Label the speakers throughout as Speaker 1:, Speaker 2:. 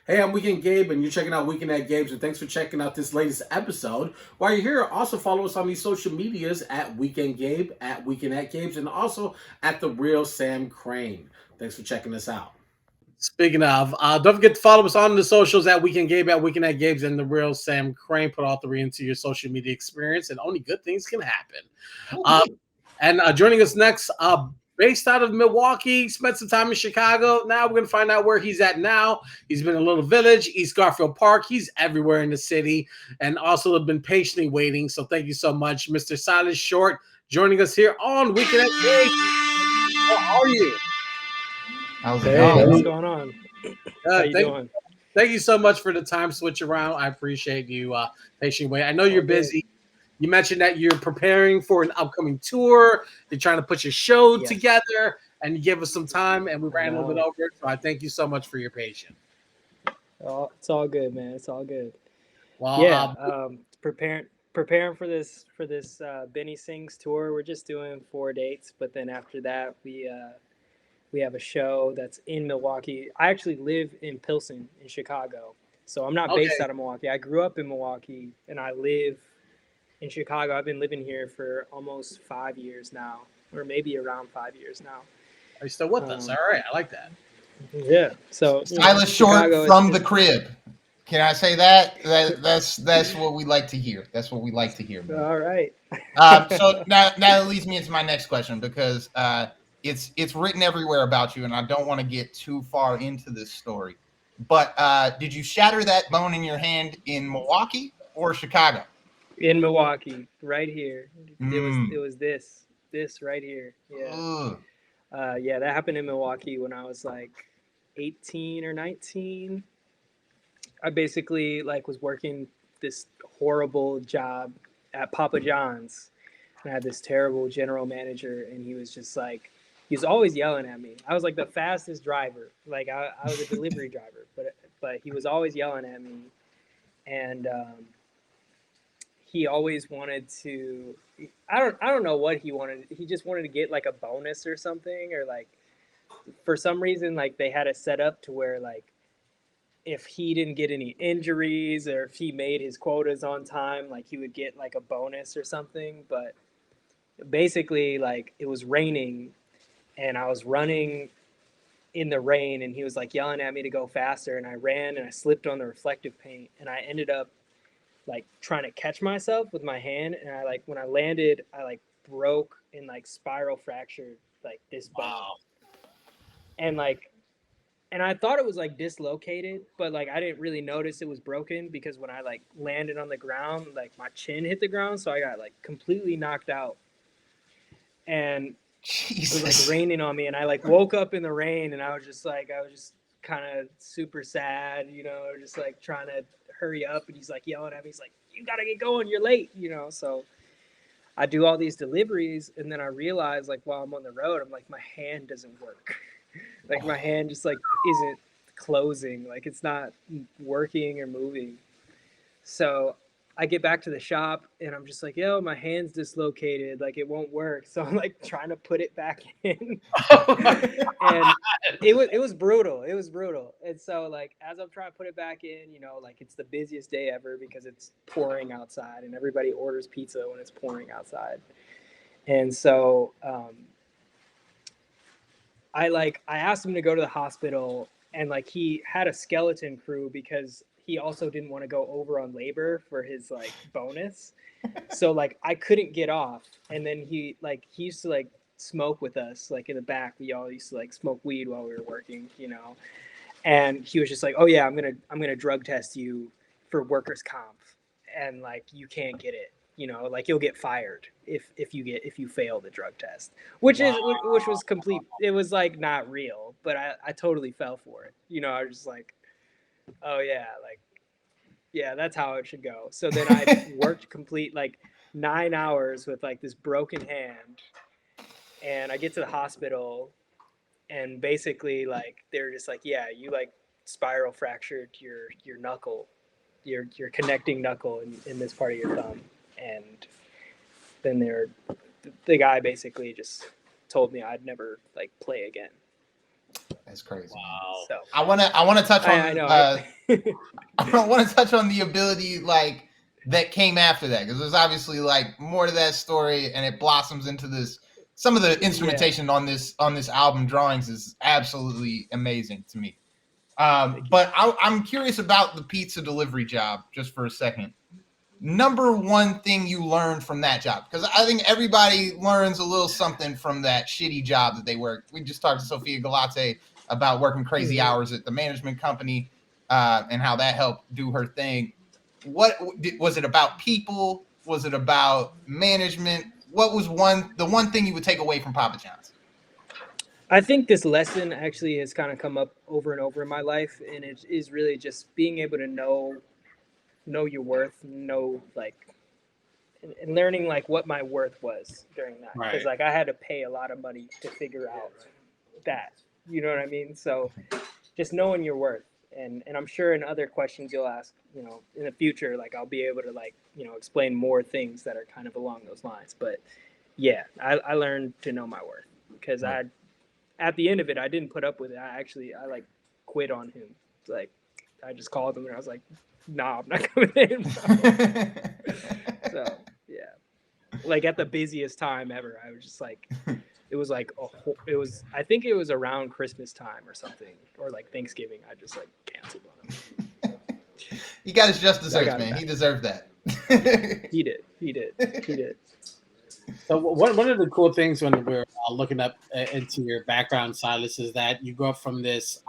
Speaker 1: Hey, I'm Weekend Gabe, and you're checking out Weekend at Gabe's, and thanks for checking out this latest episode. While you're here, also follow us on these social medias at Weekend Gabe, at Weekend at Gabe's, and also at The Real Sam Crane. Thanks for checking us out. Speaking of, don't forget to follow us on the socials at Weekend Gabe, at Weekend at Gabe's, and The Real Sam Crane. Put all three into your social media experience, and only good things can happen. And joining us next, based out of Milwaukee, spent some time in Chicago. Now we're going to find out where he's at now. He's been in Little Village, East Garfield Park. He's everywhere in the city and also have been patiently waiting. So thank you so much, Mr. Silas Short, joining us here on Weekend at Gabe. How are you?
Speaker 2: How's it going?
Speaker 3: What's going on? How you doing?
Speaker 1: Thank you so much for the time switch around. I appreciate you patiently waiting. I know you're busy. You mentioned that you're preparing for an upcoming tour. You're trying to put your show together, and you gave us some time, and we ran a little bit over it. So I thank you so much for your patience.
Speaker 3: Oh, it's all good, man. It's all good.
Speaker 1: Well,
Speaker 3: preparing for this Benny Sings tour. We're just doing 4 dates, but then after that, we have a show that's in Milwaukee. I actually live in Pilsen in Chicago, so I'm not based out of Milwaukee. I grew up in Milwaukee, and I live in Chicago. I've been living here for almost 5 years now, or maybe around 5 years now.
Speaker 1: Are you still with us? All right, I like that.
Speaker 3: Yeah. So
Speaker 2: Silas Short from the crib. Can I say that? That's what we like to hear. That's what we like to hear. Man.
Speaker 3: All right.
Speaker 2: So now that leads me into my next question because it's written everywhere about you, and I don't want to get too far into this story. But did you shatter that bone in your hand in Milwaukee or Chicago?
Speaker 3: In Milwaukee, right here. It was this right here. Yeah. That happened in Milwaukee when I was like 18 or 19. I basically was working this horrible job at Papa John's. And I had this terrible general manager, and he was just he was always yelling at me. I was like the fastest driver. I was a delivery driver, but he was always yelling at me. And he always wanted to, I don't know what he wanted. He just wanted to get a bonus or something, or for some reason they had it set up to where if he didn't get any injuries or if he made his quotas on time, he would get a bonus or something. But basically it was raining and I was running in the rain, and he was yelling at me to go faster, and I ran and I slipped on the reflective paint, and I ended up trying to catch myself with my hand, and I when I landed, I broke and spiral fractured this bone. Wow. And and I thought it was dislocated, but I didn't really notice it was broken because when I landed on the ground, my chin hit the ground, so I got completely knocked out. And Jesus. It was raining on me, and I woke up in the rain, and I was just kind of super sad, just trying to hurry up, and he's yelling at me. He's you gotta get going, you're late, So I do all these deliveries, and then I realize while I'm on the road, I'm my hand doesn't work. My hand just isn't closing, it's not working or moving. So I get back to the shop, and I'm just yo, my hand's dislocated, it won't work. So I'm trying to put it back in. And it was brutal. It was brutal. And so as I'm trying to put it back in, it's the busiest day ever because it's pouring outside, and everybody orders pizza when it's pouring outside. And so I asked him to go to the hospital, and he had a skeleton crew because he also didn't want to go over on labor for his bonus. So I couldn't get off. And then he used to smoke with us in the back. We all used to smoke weed while we were working, And he was just oh yeah, I'm gonna drug test you for workers' comp, and you can't get it. You'll get fired if you fail the drug test, which was complete. It was not real, but I totally fell for it. I was just oh yeah, yeah, that's how it should go. So then I worked complete 9 hours with this broken hand, and I get to the hospital, and basically they're just yeah, you spiral fractured your knuckle, your connecting knuckle in this part of your thumb. And then the guy basically just told me I'd never play again.
Speaker 2: That's crazy.
Speaker 1: Wow.
Speaker 2: So I want to touch on.
Speaker 3: I know.
Speaker 2: I want to touch on the ability like that came after that, because there's obviously like more to that story, and it blossoms into this. Some of the instrumentation on this album, Drawings, is absolutely amazing to me. But I'm curious about the pizza delivery job just for a second. Number one thing you learned from that job, because I think everybody learns a little something from that shitty job that they work. We just talked to Sophia Galate about working crazy hours at the management company, and how that helped do her thing. What was it about? People? Was it about management? What was the one thing you would take away from Papa John's?
Speaker 3: I think this lesson actually has kind of come up over and over in my life, and it is really just being able to know your worth, know like, and learning like what my worth was during that, because like I had to pay a lot of money to figure out that, you know what I mean? So just knowing your worth, and I'm sure in other questions you'll ask, you know, in the future, like I'll be able to like, you know, explain more things that are kind of along those lines. But yeah, I learned to know my worth, because at the end of it, I didn't put up with it. I like quit on him. Like I just called him and I was like, nah, I'm not coming in. So yeah, like at the busiest time ever, I was just like, it was like I think it was around Christmas time or something, or like Thanksgiving. I just like canceled on him.
Speaker 2: He got his just desserts, man. He deserved that.
Speaker 3: He did.
Speaker 1: So one of the cool things when we're looking up into your background, Silas, is that you grew up from this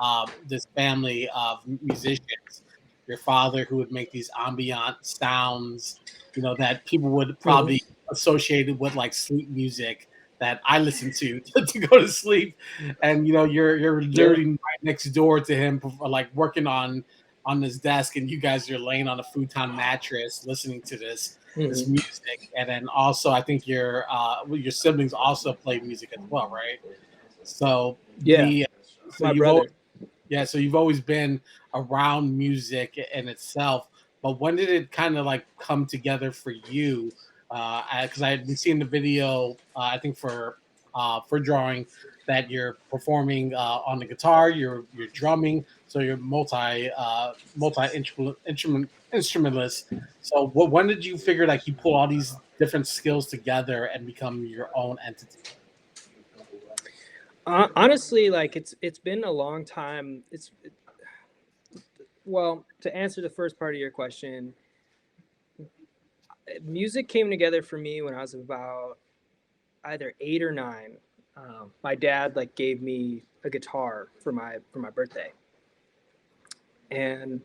Speaker 1: family of musicians. Your father, who would make these ambient sounds, you know, that people would probably associate with like sleep music that I listen to go to sleep. And you know, you're literally right next door to him, like working on his desk, and you guys are laying on a futon mattress listening to this music. And then also I think your siblings also play music as well, right? So
Speaker 3: my brother.
Speaker 1: So you've always been around music in itself, but when did it kind of like come together for you? Because I had been seeing the video, I think for Drawing, that you're performing on the guitar, you're drumming, so you're multi instrumentalist. So when did you figure like you pull all these different skills together and become your own entity?
Speaker 3: Honestly, like it's been a long time. Well, to answer the first part of your question, music came together for me when I was about either 8 or 9. My dad like gave me a guitar for my birthday, and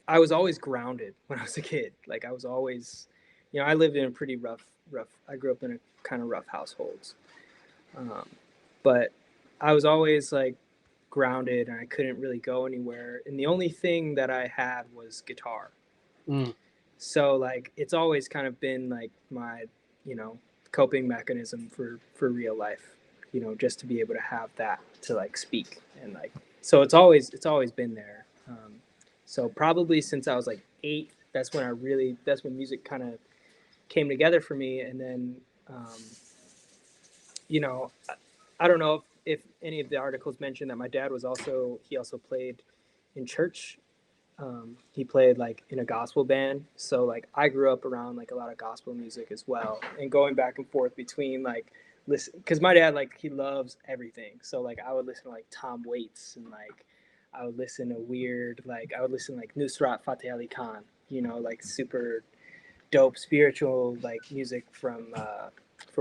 Speaker 3: I was always grounded when I was a kid. Like I was always, you know, I lived in a pretty rough. I grew up in a kind of rough households, but I was always like grounded, and I couldn't really go anywhere. And the only thing that I had was guitar. So like it's always kind of been like my, you know, coping mechanism for real life, you know, just to be able to have that to like speak. And like so it's always been there. So probably since I was like 8, that's when music kind of came together for me. And then you know, I don't know if any of the articles mentioned that my dad was also played in church. He played like in a gospel band. So like I grew up around like a lot of gospel music as well, and going back and forth between like listen, because my dad like he loves everything. So like I would listen to like Tom Waits, and like I would listen to like Nusrat Fateh Ali Khan, you know, like super dope spiritual like music from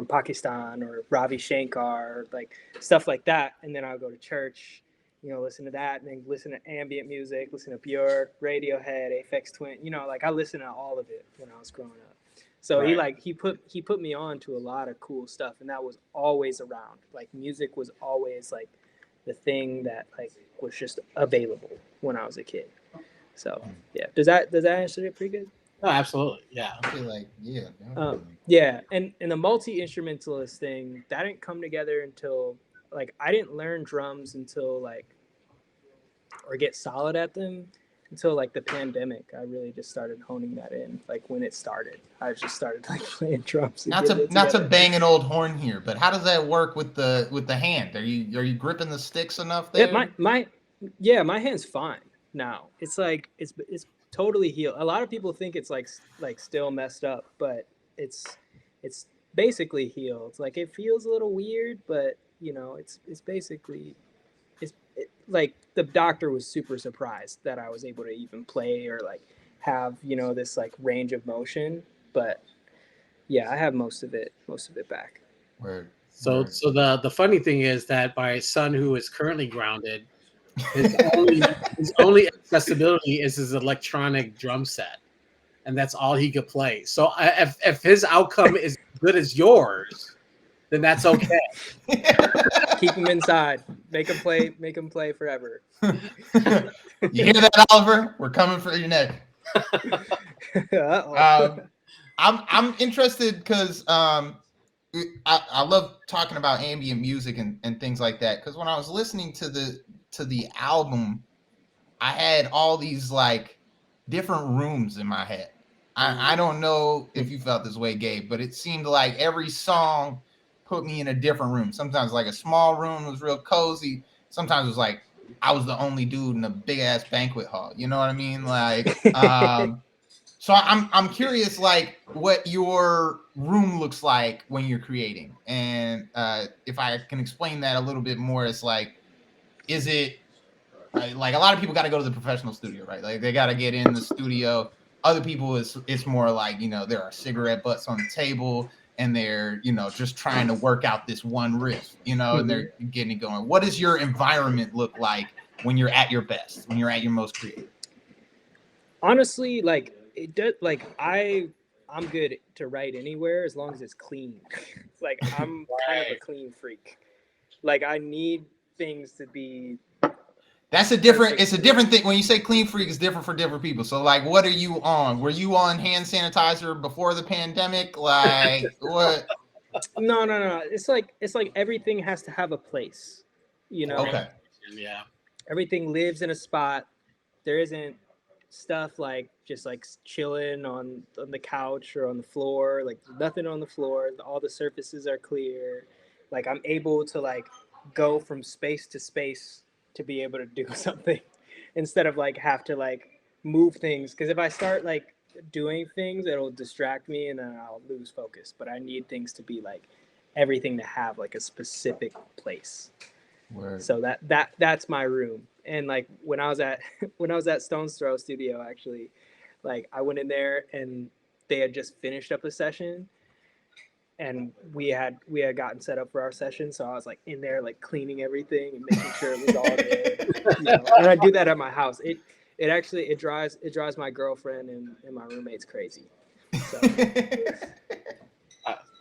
Speaker 3: Pakistan, or Ravi Shankar, like stuff like that. And then I'll go to church, you know, listen to that, and then listen to ambient music, listen to Björk, Radiohead, Aphex Twin, you know, like I listened to all of it when I was growing up. So he put me on to a lot of cool stuff, and that was always around. Like music was always like the thing that like was just available when I was a kid. So yeah, does that answer it pretty good?
Speaker 1: No, absolutely. Yeah.
Speaker 2: I feel like,
Speaker 3: yeah. And the multi-instrumentalist thing, that didn't come together until like I didn't learn drums until like, or get solid at them until like the pandemic. I really just started honing that in. Like when it started, I just started like playing drums.
Speaker 2: Not to bang an old horn here, but how does that work with the hand? Are you gripping the sticks enough there?
Speaker 3: Yeah, my hand's fine. now. It's like it's totally healed. A lot of people think it's like still messed up, but it's basically healed. Like it feels a little weird, but you know, it's basically like the doctor was super surprised that I was able to even play or like have, you know, this like range of motion, but yeah, I have most of it back.
Speaker 2: Word.
Speaker 1: So
Speaker 2: Word.
Speaker 1: so the funny thing is that my son, who is currently grounded, his only accessibility is his electronic drum set, and that's all he could play. So if his outcome is good as yours, then that's okay.
Speaker 3: Keep him inside. Make him play forever.
Speaker 2: You hear that, Oliver? We're coming for your neck. I'm interested because I love talking about ambient music and things like that. Because when I was listening to the album, I had all these like different rooms in my head. I don't know if you felt this way, Gabe, but it seemed like every song put me in a different room. Sometimes like a small room was real cozy. Sometimes it was like I was the only dude in a big ass banquet hall. You know what I mean? Like, so I'm curious, like what your room looks like when you're creating, and if I can explain that a little bit more, it's like, is it like a lot of people got to go to the professional studio, right? Like they got to get in the studio. Other people, it's more like, you know, there are cigarette butts on the table and they're, you know, just trying to work out this one riff, you know, and they're getting it going. What does your environment look like when you're at your best, when you're at your most creative?
Speaker 3: Honestly, like it does. Like I'm good to write anywhere as long as it's clean. Like I'm kind of a clean freak. Like I need things to be.
Speaker 2: That's a different. It's a different thing when you say clean freak. It's different for different people. So, like, what are you on? Were you on hand sanitizer before the pandemic? Like, what?
Speaker 3: No. It's like everything has to have a place. You know.
Speaker 2: Okay.
Speaker 1: Yeah.
Speaker 3: Everything lives in a spot. There isn't stuff like just like chilling on the couch or on the floor. Like nothing on the floor. All the surfaces are clear. Like I'm able to like go from space to space to be able to do something instead of like have to like move things. Because if I start like doing things, it'll distract me and then I'll lose focus. But I need things to be like everything to have like a specific place.
Speaker 2: Word.
Speaker 3: So that's my room. And like when I was at Stone's Throw Studio, actually, like I went in there and they had just finished up a session, and we had gotten set up for our session. So I was like in there like cleaning everything and making sure it was all good. You know? And I do that at my house. It actually drives my girlfriend and my roommates crazy. So.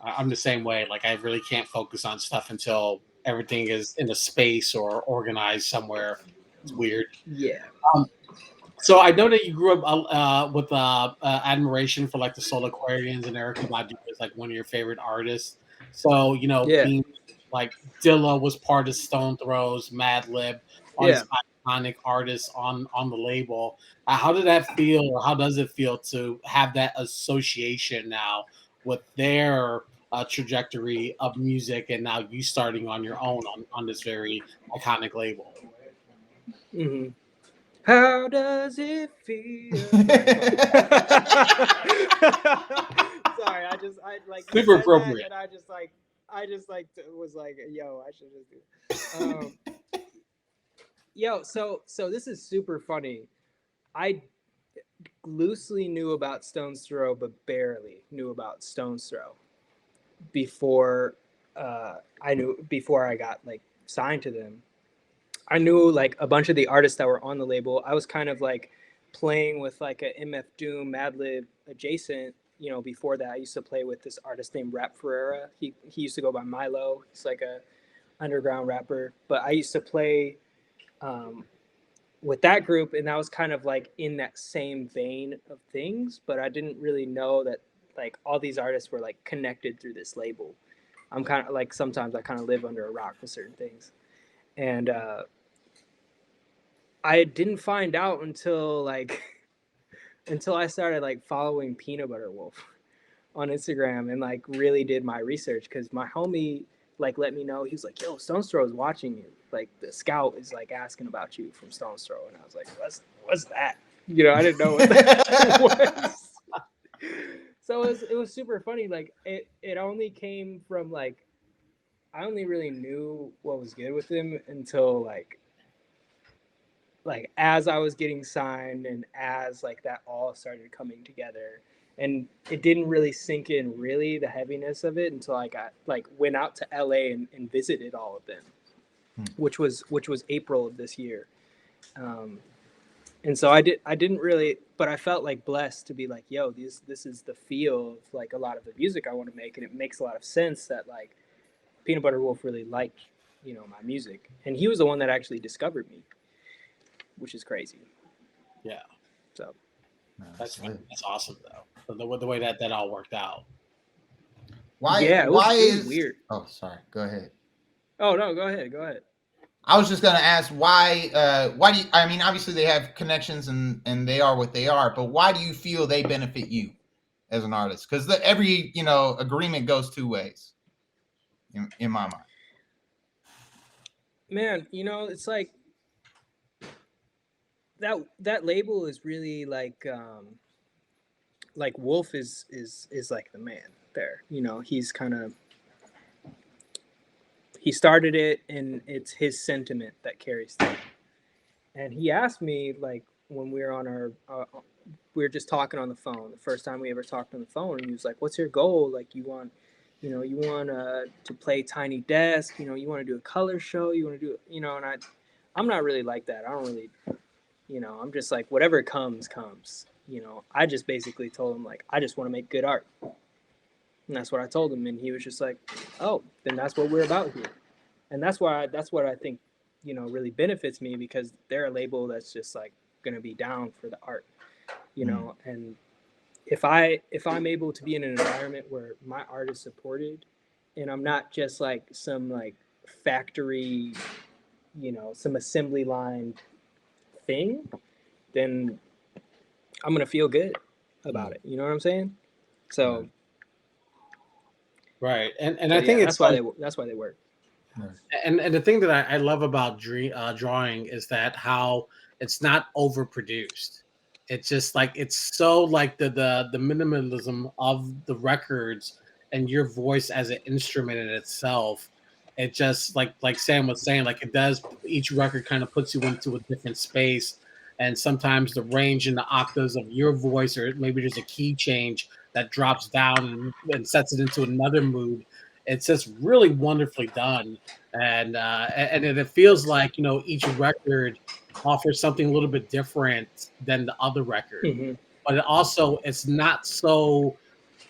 Speaker 1: I'm the same way. Like I really can't focus on stuff until everything is in a space or organized somewhere. It's weird.
Speaker 3: Yeah.
Speaker 1: So I know that you grew up with admiration for like the Soul Aquarians, and Erica Badu is like one of your favorite artists. So you know, being like Dilla was part of Stone Throws, Madlib, all these iconic artists on the label. How did that feel, or how does it feel to have that association now with their trajectory of music, and now you starting on your own on this very iconic label?
Speaker 3: Mm-hmm. How does it feel? Sorry, I like
Speaker 1: super appropriate.
Speaker 3: and I just was like, yo, I should just do it. Yo, so this is super funny. I loosely knew about Stone's Throw, but barely knew about Stone's Throw before before I got like signed to them. I knew like a bunch of the artists that were on the label. I was kind of like playing with like a MF Doom, Madlib adjacent. You know, before that, I used to play with this artist named Rap Ferreira. He used to go by Milo. He's like a underground rapper. But I used to play with that group, and that was kind of like in that same vein of things. But I didn't really know that like all these artists were like connected through this label. I'm kind of like sometimes I kind of live under a rock with certain things, and I didn't find out until like until I started like following Peanut Butter Wolf on Instagram and like really did my research, because my homie like let me know. He was like, yo, Stone's Throw is watching you. Like the scout is like asking about you from Stone's Throw. And I was like, what's that? You know, I didn't know what that was. So it was super funny. Like it only came from like, I only really knew what was good with him until like as I was getting signed and as like that all started coming together. And it didn't really sink in really the heaviness of it until I got like went out to LA and visited all of them, which was April of this year. And so I didn't really, but I felt like blessed to be like, yo, this is the feel of like a lot of the music I want to make. And it makes a lot of sense that like Peanut Butter Wolf really liked, you know, my music. And he was the one that actually discovered me, which is crazy.
Speaker 1: Yeah.
Speaker 3: So
Speaker 1: that's awesome though. The way that all worked out.
Speaker 2: Why?
Speaker 3: Yeah, it was weird.
Speaker 2: Oh, sorry. Go ahead.
Speaker 3: Oh no, go ahead.
Speaker 2: I was just gonna ask why do you, I mean, obviously they have connections and they are what they are, but why do you feel they benefit you as an artist? Because every, you know, agreement goes two ways in my mind.
Speaker 3: Man, you know, it's like that label is really like Wolf is like the man there. You know, he's kind of, he started it and it's his sentiment that carries through. And he asked me like when we were on our we were just talking on the phone, the first time we ever talked on the phone, and he was like, what's your goal? Like you want to play Tiny Desk, you know, you want to do a color show, you want to do, you know, and I'm not really like that. I don't really, you know, I'm just like, whatever comes, you know. I just basically told him like, I just want to make good art. And that's what I told him. And he was just like, oh, then that's what we're about here. And that's what I think, you know, really benefits me, because they're a label that's just like going to be down for the art, you know. And if I'm able to be in an environment where my art is supported and I'm not just like some like factory, you know, some assembly line thing, then I'm going to feel good about it. You know what I'm saying? So
Speaker 1: right. And I think
Speaker 3: that's why they work.
Speaker 1: And the thing that I love about drawing is that how it's not overproduced. It's just like, it's so like the minimalism of the records and your voice as an instrument in itself. It just like Sam was saying, like it does, each record kind of puts you into a different space. And sometimes the range and the octaves of your voice, or maybe there's a key change that drops down and sets it into another mood. It's just really wonderfully done. And it feels like, you know, each record offers something a little bit different than the other record.
Speaker 3: Mm-hmm.
Speaker 1: But it also, it's not so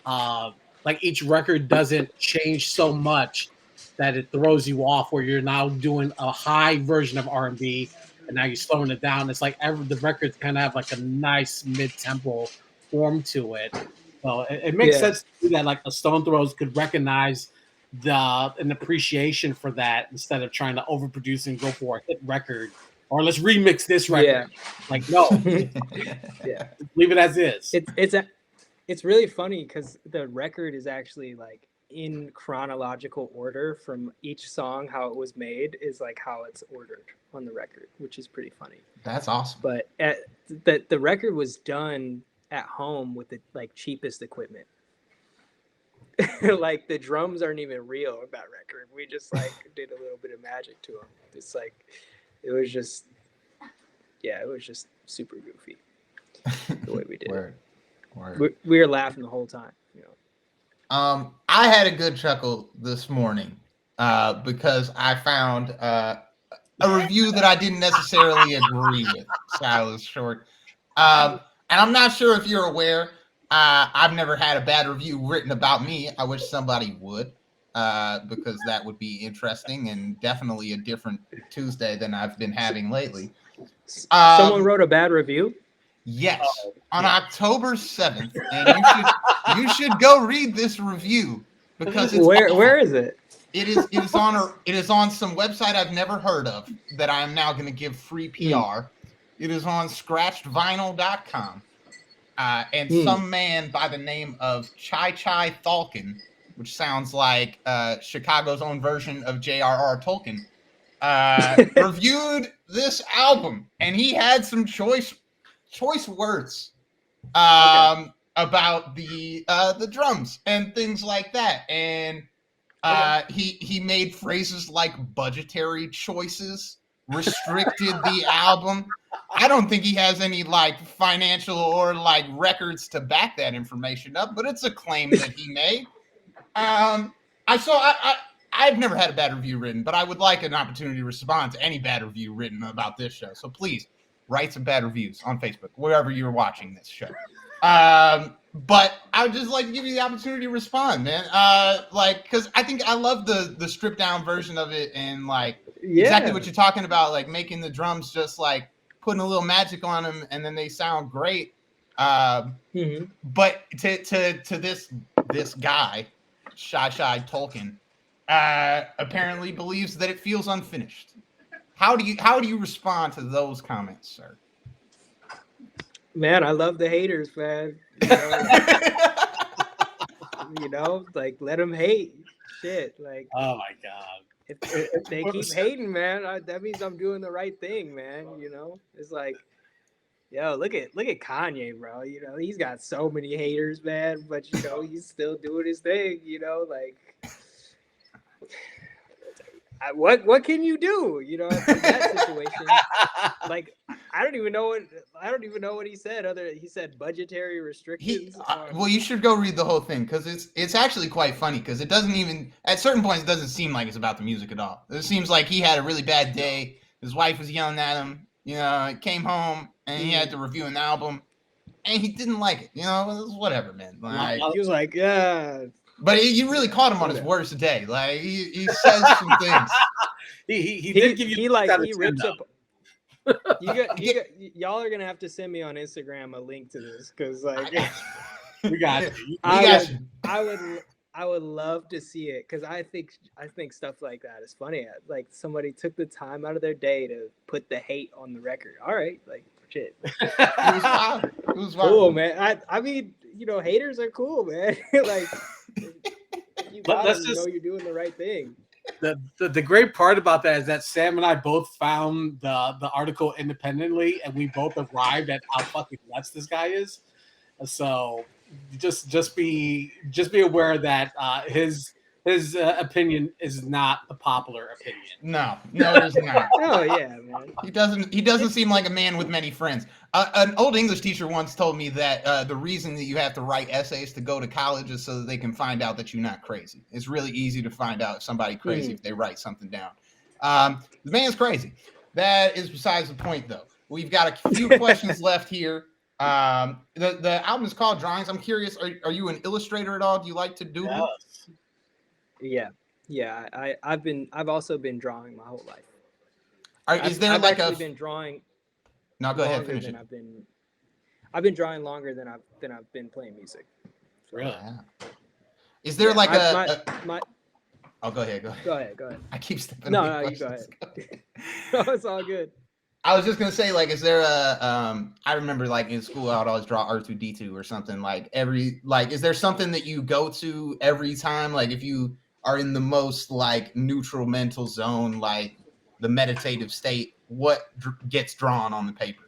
Speaker 1: like each record doesn't change so much that it throws you off, where you're now doing a high version of R&B and now you're slowing it down. It's like the records kind of have like a nice mid-tempo form to it. So it makes sense to do that. Like a Stone Throws could recognize an appreciation for that, instead of trying to overproduce and go for a hit record, or let's remix this record.
Speaker 3: Yeah.
Speaker 1: Like, no, leave it as is.
Speaker 3: It's really funny because the record is actually like in chronological order from each song. How it was made is like how it's ordered on the record, which is pretty funny.
Speaker 2: That's awesome.
Speaker 3: But the record was done at home with the like cheapest equipment. Like the drums aren't even real on that record. We just like did a little bit of magic to them. It's like, it was just super goofy the way we did it. We were laughing the whole time, you know.
Speaker 2: I had a good chuckle this morning because I found a review that I didn't necessarily agree with. Silas Short, and I'm not sure if you're aware. I've never had a bad review written about me. I wish somebody would, because that would be interesting and definitely a different Tuesday than I've been having lately.
Speaker 3: Someone wrote a bad review?
Speaker 2: Yes, on October 7th, and you should go read this review, because it's
Speaker 3: where is it?
Speaker 2: It is on some website I've never heard of that I am now going to give free PR. It is on scratchedvinyl.com. And some man by the name of Chai Thalkin which sounds like Chicago's own version of J.R.R. Tolkien, reviewed this album, and he had some choice words about the drums and things like that, and he made phrases like budgetary choices restricted the album. I don't think he has any like financial or like records to back that information up, but it's a claim that he made. I've never had a bad review written, but I would like an opportunity to respond to any bad review written about this show. So please write some bad reviews on Facebook, wherever you're watching this show. But I would just like to give you the opportunity to respond, man. Because I think I love the stripped down version of it, and like exactly what you're talking about, like making the drums just like putting a little magic on them, and then they sound great. But to this guy, Shy Tolkien, apparently believes that it feels unfinished. How do you respond to those comments, sir?
Speaker 3: Man, I love the haters, man. You know, like let them hate. Shit, like.
Speaker 1: Oh my god.
Speaker 3: If they keep hating, man, that means I'm doing the right thing, man. You know, it's like, yo, look at Kanye, bro. You know, he's got so many haters, man, but you know, he's still doing his thing. You know, like, what can you do? You know, in that situation, like, I don't even know what he said. He said budgetary restrictions.
Speaker 2: Well, you should go read the whole thing, because it's actually quite funny, because it doesn't even at certain points it doesn't seem like it's about the music at all. It seems like he had a really bad day. His wife was yelling at him. You know, came home and he had to review an album, and he didn't like it. You know, it was whatever, man. Like,
Speaker 3: he was like, yeah.
Speaker 2: But you really caught him on his worst day. Like he says some things.
Speaker 1: He did give you
Speaker 3: he rips up. Y'all are gonna have to send me on Instagram a link to this, because like
Speaker 1: we got you.
Speaker 3: I would love to see it, because I think stuff like that is funny. Like somebody took the time out of their day to put the hate on the record. All right, like shit. It was cool, man. I mean, you know, haters are cool, man. Like, if you got them, you know you're doing the right thing.
Speaker 1: The great part about that is that Sam and I both found the article independently, and we both arrived at how fucking nuts this guy is. So just be aware that his opinion is not the popular opinion.
Speaker 2: No, it is not.
Speaker 3: Oh yeah, man.
Speaker 2: He doesn't seem like a man with many friends. An old English teacher once told me that the reason that you have to write essays to go to college is so that they can find out that you're not crazy. It's really easy to find out if somebody's crazy if they write something down. The man's crazy. That is besides the point, though. We've got a few questions left here. The album is called Drawings. I'm curious, are you an illustrator at all? Do you like to do it?
Speaker 3: Yeah. I've also been drawing my whole life.
Speaker 2: I've
Speaker 3: actually been drawing?
Speaker 2: No, go ahead, finish it.
Speaker 3: I've been drawing longer than I've been playing music.
Speaker 1: So, really?
Speaker 2: Is there Oh, go ahead.
Speaker 3: Go ahead.
Speaker 2: I keep stepping.
Speaker 3: No, you go ahead. No, it's all good.
Speaker 2: I was just gonna say, like, is there I remember like in school I would always draw R2D2 or something, like is there something that you go to every time, like if you are in the most like neutral mental zone, like the meditative state, what gets drawn on the paper?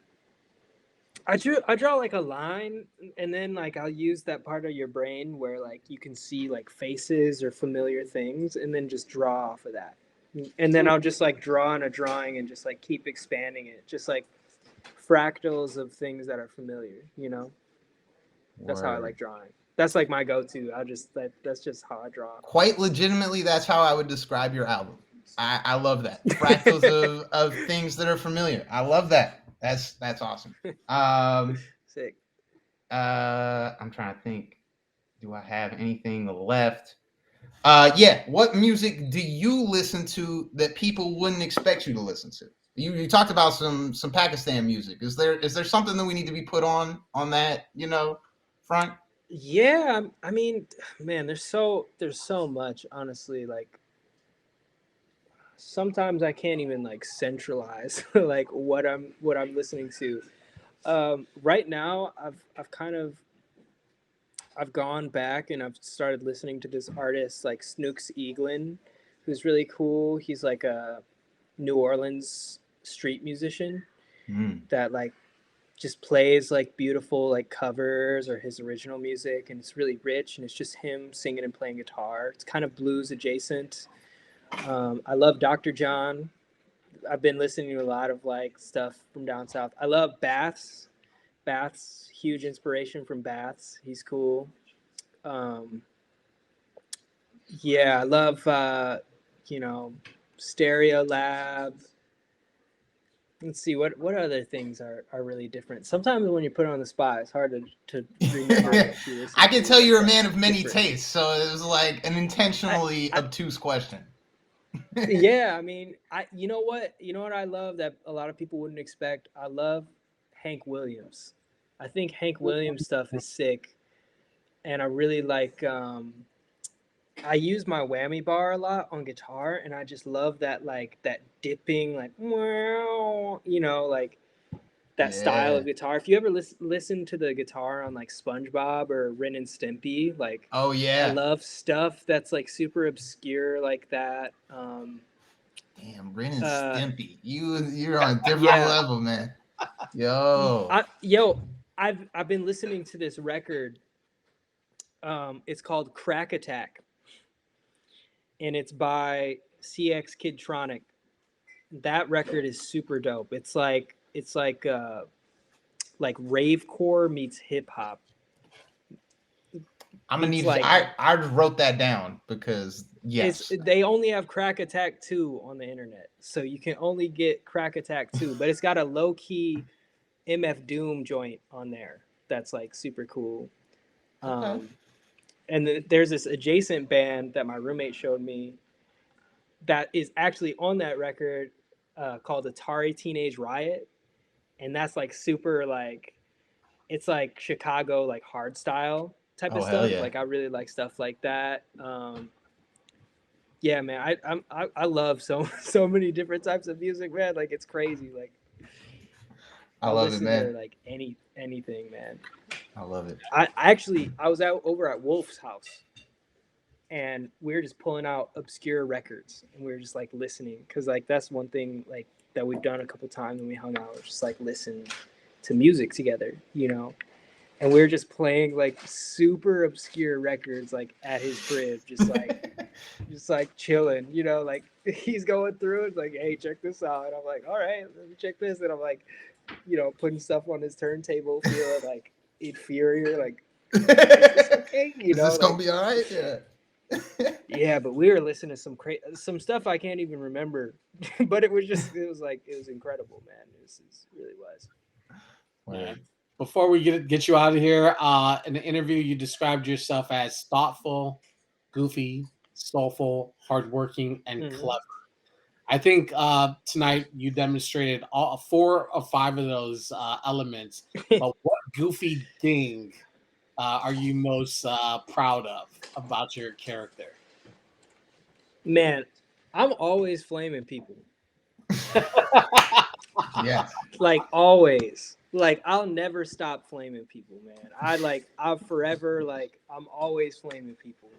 Speaker 3: I draw like a line, and then like I'll use that part of your brain where like you can see like faces or familiar things, and then just draw off of that. And then I'll just like draw on a drawing and just like keep expanding it, just like fractals of things that are familiar, you know. That's how I like drawing. That's like my go-to. That's just how I draw.
Speaker 2: Quite legitimately, that's how I would describe your album. I love that. Fractals of things that are familiar. I love that. That's awesome.
Speaker 3: Sick.
Speaker 2: I'm trying to think. Do I have anything left? What music do you listen to that people wouldn't expect you to listen to? You talked about some Pakistan music. Is there something that we need to be put on that, you know, front?
Speaker 3: Yeah, I mean, man, there's so much, honestly. Like sometimes I can't even like centralize like what I'm listening to. Right now, I've kind of I've gone back and I've started listening to this artist like Snooks Eaglin, who's really cool. He's like a New Orleans street musician that like just plays like beautiful like covers or his original music, and it's really rich, and it's just him singing and playing guitar. It's kind of blues adjacent. I love Dr. John. I've been listening to a lot of like stuff from down south. I love Baths. Baths, huge inspiration from Baths. He's cool. Yeah, I love Stereo Lab. Let's see what other things are really different. Sometimes when you put it on the spot, it's hard to remember.
Speaker 2: I can tell you're a man of many tastes, so it was like an intentionally obtuse question.
Speaker 3: Yeah, I mean, you know what I love that a lot of people wouldn't expect. I love Hank Williams. I think Hank Williams stuff is sick, and I really like. I use my whammy bar a lot on guitar, and I just love that like that dipping like like that style of guitar. If you ever listen to the guitar on like SpongeBob or Ren and Stimpy, like
Speaker 2: oh yeah,
Speaker 3: I love stuff that's like super obscure like that.
Speaker 2: Damn, Ren and Stimpy, you're on a different level, man.
Speaker 3: I've been listening to this record. It's called Crack Attack, and it's by CX Kidtronic. That record is super dope. It's like ravecore meets hip hop.
Speaker 2: I'm gonna need. I just wrote that down because
Speaker 3: they only have Crack Attack 2 on the internet, so you can only get Crack Attack 2. But it's got a low key MF Doom joint on there that's like super cool. Okay. And there's this adjacent band that my roommate showed me that is actually on that record called Atari Teenage Riot. And that's like super like, it's like Chicago, like hard style type of stuff. Yeah. Like I really like stuff like that. Yeah, man, I love so many different types of music, man. Like it's crazy. Like
Speaker 2: I love it, man.
Speaker 3: To, like anything, man.
Speaker 2: I love it.
Speaker 3: I was out over at Wolf's house, and we were just pulling out obscure records, and we were just like listening, because like that's one thing like that we've done a couple times when we hung out, just like listen to music together, and we were just playing like super obscure records like at his crib, just like chilling, like he's going through it, like, hey, check this out, and I'm like, all right, let me check this, and I'm like, putting stuff on his turntable, feeling like inferior, like, is this okay?
Speaker 2: Is this gonna be all right? Yeah.
Speaker 3: Yeah, but we were listening to some stuff I can't even remember, but it was incredible, man. It really was.
Speaker 1: Wow. Before we get you out of here, in the interview, you described yourself as thoughtful, goofy, soulful, hardworking, and clever. I think tonight you demonstrated all 4 or 5 of those elements. But what goofy thing are you most proud of about your character?
Speaker 3: Man, I'm always flaming people.
Speaker 2: Yeah.
Speaker 3: Like always. Like I'll never stop flaming people, man. I'm forever like I'm always flaming people.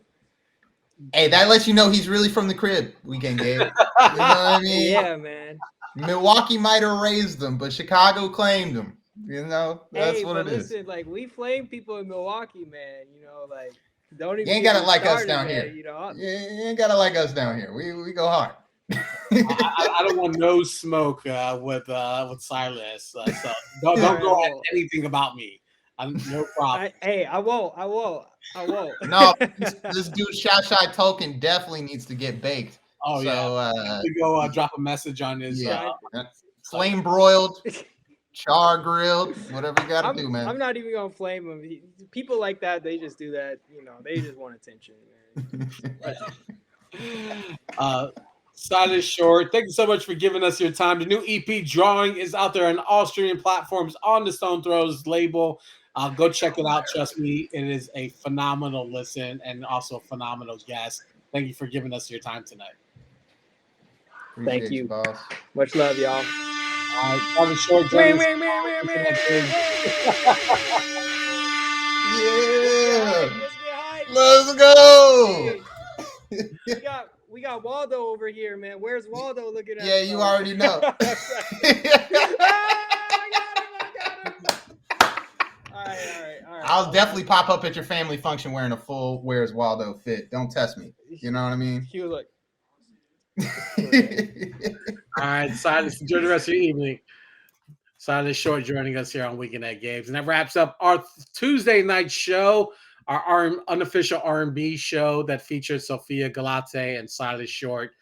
Speaker 2: Hey, that lets you know he's really from the crib, Weekend Gabe. You know what I mean?
Speaker 3: Yeah, man.
Speaker 2: Milwaukee might have raised them, but Chicago claimed them. That's what it is.
Speaker 3: Listen, like we flame people in Milwaukee, man. Like don't even.
Speaker 2: You ain't gotta like us down here.
Speaker 3: You
Speaker 2: ain't gotta like us down here. We go hard.
Speaker 1: I don't want no smoke with Silas. So don't go at anything about me. No problem.
Speaker 3: I won't.
Speaker 2: No, this dude Shai Token definitely needs to get baked.
Speaker 1: Oh yeah. Go drop a message on his
Speaker 2: flame broiled, char grilled, whatever you gotta do, man.
Speaker 3: I'm not even gonna flame him. People like that, they just do that. They just want attention,
Speaker 1: man. Silas Short, thank you so much for giving us your time. The new EP Drawing is out there on all streaming platforms on the Stone Throws label. Go check it out. Trust me, it is a phenomenal listen and also a phenomenal guest. Thank you for giving us your time tonight.
Speaker 3: Thank you, boss. Much love, y'all.
Speaker 1: All right, Silas Short.
Speaker 2: Yeah. Let's go.
Speaker 3: We got Waldo over here, man. Where's Waldo looking at?
Speaker 2: Yeah, you already know.
Speaker 3: I got him. All right.
Speaker 2: I'll definitely pop up at your family function wearing a full Where's Waldo fit. Don't test me. You know what I mean?
Speaker 3: He was like,
Speaker 1: all right, Silas, enjoy the rest of your evening. Silas Short joining us here on Weekend at Gabe's. And that wraps up our Tuesday night show, our unofficial R&B show that features Sophia Galate and Silas Short.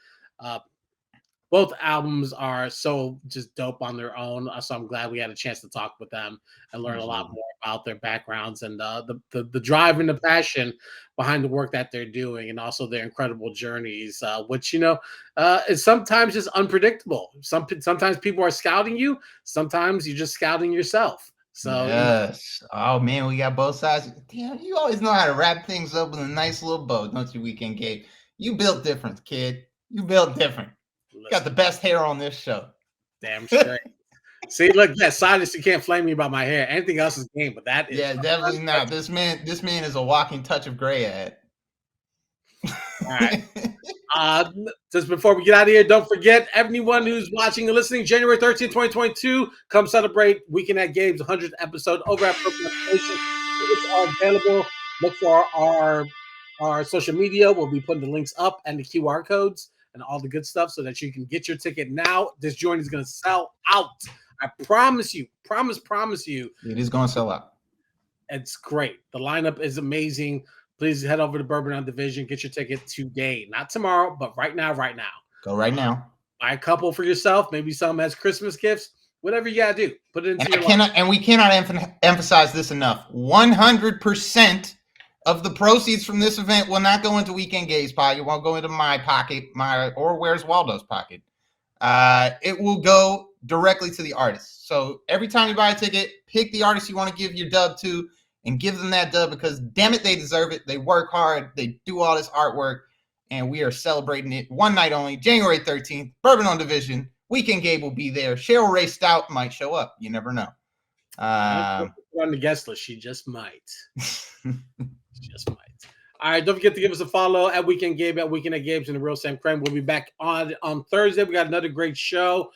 Speaker 1: Both albums are so just dope on their own. So I'm glad we had a chance to talk with them and learn a lot more about their backgrounds and the drive and the passion behind the work that they're doing, and also their incredible journeys, which, is sometimes just unpredictable. Sometimes people are scouting you. Sometimes you're just scouting yourself. So
Speaker 2: yes. Oh man, we got both sides. Damn, you always know how to wrap things up with a nice little bow, don't you, Weekend Gabe? You built different, kid. You built different. Got the best hair on this show.
Speaker 1: Damn straight. See, look, Silas, you can't flame me about my hair. Anything else is game, but that is
Speaker 2: definitely not. This man is a walking touch of gray at.
Speaker 1: All right. Just before we get out of here, don't forget, everyone who's watching and listening, January 13th, 2022, come celebrate Weekend at Gabe's 100th episode over at Purple Station. Tickets are available. Look for our social media. We'll be putting the links up and the QR codes and all the good stuff so that you can get your ticket now. This joint is going to sell out. I promise you. Promise you.
Speaker 2: It is going to sell out.
Speaker 1: It's great. The lineup is amazing. Please head over to Bourbon on Division. Get your ticket today. Not tomorrow, but right now.
Speaker 2: Go right now.
Speaker 1: Buy a couple for yourself. Maybe some as Christmas gifts. Whatever you got to do. Put it into your life.
Speaker 2: And we cannot emphasize this enough. 100% of the proceeds from this event will not go into Weekend Gabe's pocket. It won't go into my pocket, or Where's Waldo's pocket. It will go directly to the artist. So every time you buy a ticket, pick the artist you want to give your dub to and give them that dub, because damn it, they deserve it. They work hard. They do all this artwork, and we are celebrating it one night only, January 13th, Bourbon on Division. Weekend Gabe will be there. Cheryl Ray Stout might show up. You never know.
Speaker 1: On the guest list, she just might. Just might. All right, don't forget to give us a follow at Weekend Gabe, at Weekend at Gabe's, and the Real Sam Crane. We'll be back on Thursday. We got another great show.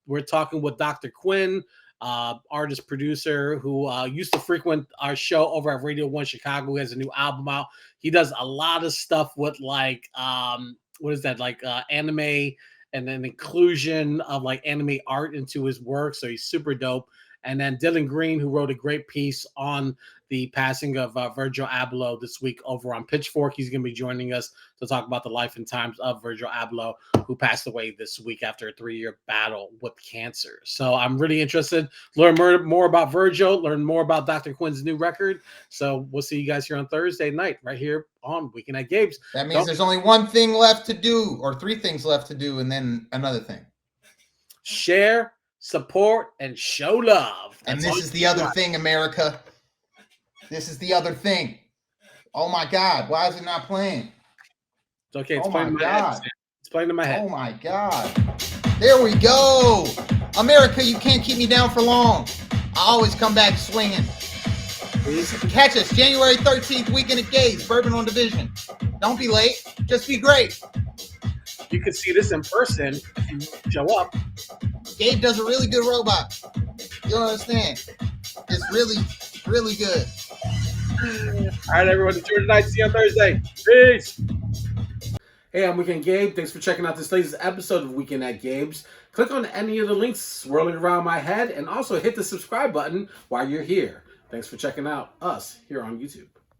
Speaker 1: We're talking with Dr. Quinn, artist producer who used to frequent our show over at Radio 1 Chicago. He has a new album out. He does a lot of stuff with anime and then inclusion of anime art into his work. So he's super dope. And then Dylan Green, who wrote a great piece on the passing of Virgil Abloh this week over on Pitchfork. He's going to be joining us to talk about the life and times of Virgil Abloh, who passed away this week after a 3-year battle with cancer. So I'm really interested to learn more about Virgil, learn more about Dr. Quinn's new record. So we'll see you guys here on Thursday night, right here on Weekend at Gabe's.
Speaker 2: That means there's only one thing left to do, or 3 things left to do, and then another thing.
Speaker 1: Share, support, and show love.
Speaker 2: And this is the other thing, America. This is the other thing. Oh my God, why is it not playing?
Speaker 1: It's okay. It's playing in my head. It's playing in my head.
Speaker 2: Oh my God. There we go. America, you can't keep me down for long. I always come back swinging. Catch us January 13th, Weekend at Gabe's, Bourbon on Division. Don't be late. Just be great.
Speaker 1: You can see this in person if you show up.
Speaker 2: Gabe does a really good robot. You don't understand. It's really, really good.
Speaker 1: All right, everyone. Enjoy tonight. See you on Thursday. Peace. Hey, I'm Weekend Gabe. Thanks for checking out this latest episode of Weekend at Gabe's. Click on any of the links swirling around my head, and also hit the subscribe button while you're here. Thanks for checking out us here on YouTube.